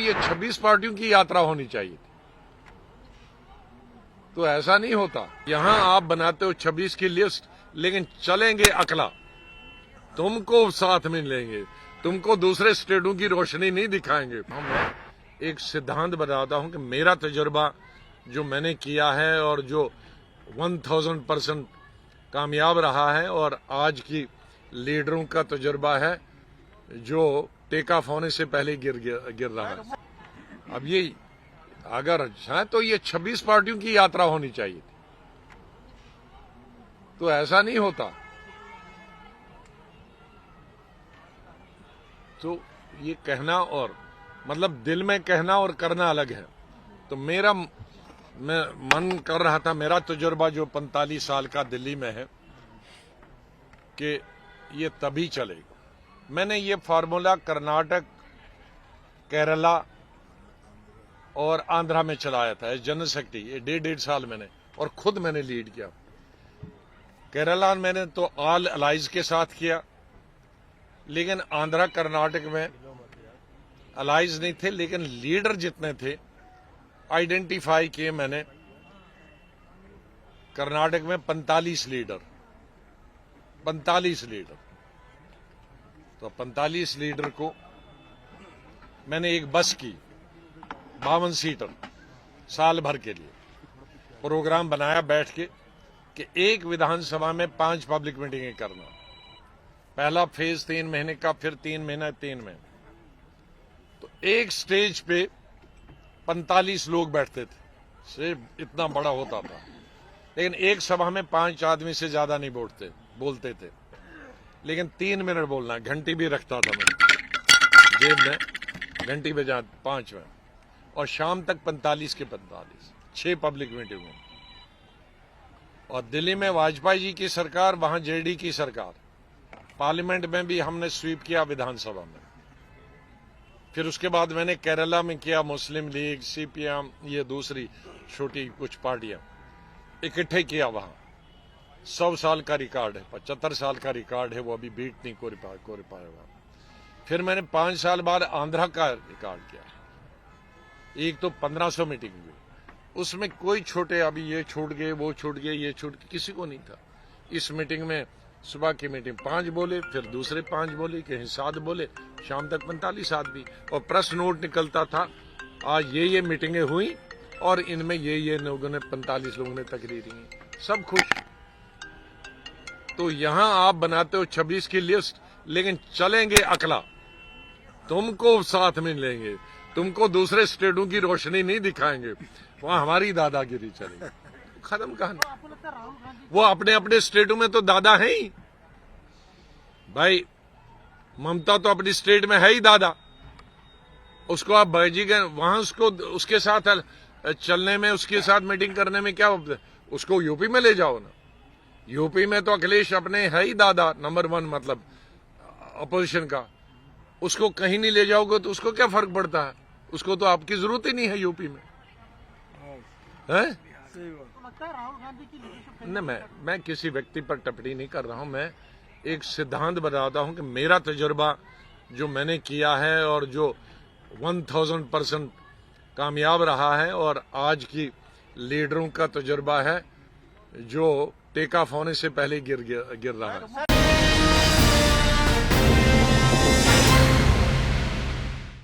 ये 26 पार्टियों की यात्रा होनी चाहिए थी, तो ऐसा नहीं होता। यहां आप बनाते हो 26 की लिस्ट, लेकिन चलेंगे अकला, तुमको साथ में लेंगे, तुमको दूसरे स्टेटों की रोशनी नहीं दिखाएंगे। मैं एक सिद्धांत बताता हूं कि मेरा तजुर्बा जो मैंने किया है और जो 1000% कामयाब रहा है, और आज की लीडरों का तजुर्बा है जो टेक ऑफ होने से पहले गिर रहा है। अब ये अगर है तो ये 26 पार्टियों की यात्रा होनी चाहिए थी, तो ऐसा नहीं होता। तो ये कहना और मतलब दिल में कहना और करना अलग है। तो मैं मन कर रहा था, मेरा तजुर्बा जो 45 साल का दिल्ली में है, कि ये तभी चलेगा। मैंने ये फार्मूला कर्नाटक, केरला और आंध्रा में चलाया था एज जनरल सेक्रेटरी। ये 1.5 साल मैंने, और खुद मैंने लीड किया। केरला मैंने तो ऑल अलाइज के साथ किया, लेकिन आंध्रा कर्नाटक में अलाइज नहीं थे, लेकिन लीडर जितने थे आइडेंटिफाई किए मैंने। कर्नाटक में 45 लीडर, तो 45 लीडर को मैंने एक बस की 52 सीटर साल भर के लिए प्रोग्राम बनाया बैठ के कि एक विधानसभा में 5 पब्लिक मीटिंगें करना। पहला फेज 3 महीने का, फिर 3 महीने, 3 महीने। तो एक स्टेज पे 45 लोग बैठते थे, सिर्फ इतना बड़ा होता था, लेकिन एक सभा में 5 आदमी से ज्यादा नहीं बोलते थे। लेकिन 3 मिनट बोलना, घंटी भी रखता था मैं जेब में, घंटी बजा 5 में, और शाम तक 45 के 45, 6 पब्लिक मीटिंग में। और दिल्ली में वाजपेयी जी की सरकार, वहां जेडी की सरकार, पार्लियामेंट में भी हमने स्वीप किया, विधानसभा में। फिर उसके बाद मैंने केरला में किया, मुस्लिम लीग, सीपीएम, ये दूसरी छोटी कुछ पार्टियां इकट्ठे किया। वहां 100 साल का रिकॉर्ड है, 75 साल का रिकॉर्ड है, वो अभी बीट नहीं को पाया। फिर मैंने 5 साल बाद आंध्रा का रिकॉर्ड किया। एक तो 1500 मीटिंग हुई, उसमें कोई छोटे अभी ये छूट गए, वो छूट गए, ये छूट गए, किसी को नहीं था। इस मीटिंग में सुबह की मीटिंग 5 बोले, फिर दूसरे 5 बोले, कहीं 7 बोले, शाम तक 45 आदमी। और प्रेस नोट निकलता था, आज ये मीटिंगें हुई और इनमें ये लोगों ने 45 लोगों ने तकरीर की, सब खुश। तो यहां आप बनाते हो 26 की लिस्ट, लेकिन चलेंगे अकला, तुमको साथ में लेंगे, तुमको दूसरे स्टेटों की रोशनी नहीं दिखाएंगे, वहां हमारी दादागिरी चलेगी। खत्म कहानी। वो अपने अपने स्टेटों में तो दादा है ही भाई। ममता तो अपनी स्टेट में है ही दादा, उसको आप भाईजी गए वहां, उसके साथ चलने में, उसके साथ मीटिंग करने में क्या, उसको यूपी में ले जाओ ना। यूपी में तो अखिलेश अपने है ही दादा, नंबर 1 मतलब अपोजिशन का। उसको कहीं नहीं ले जाओगे तो उसको क्या फर्क पड़ता है, उसको तो आपकी जरूरत ही नहीं है यूपी में, है? नहीं, मैं किसी व्यक्ति पर टिप्पणी नहीं कर रहा हूं। मैं एक सिद्धांत बताता हूं कि मेरा तजुर्बा जो मैंने किया है और जो 1000% कामयाब रहा है, और आज की लीडरों का तजुर्बा है जो टेक ऑफ होने से पहले गिर रहा है।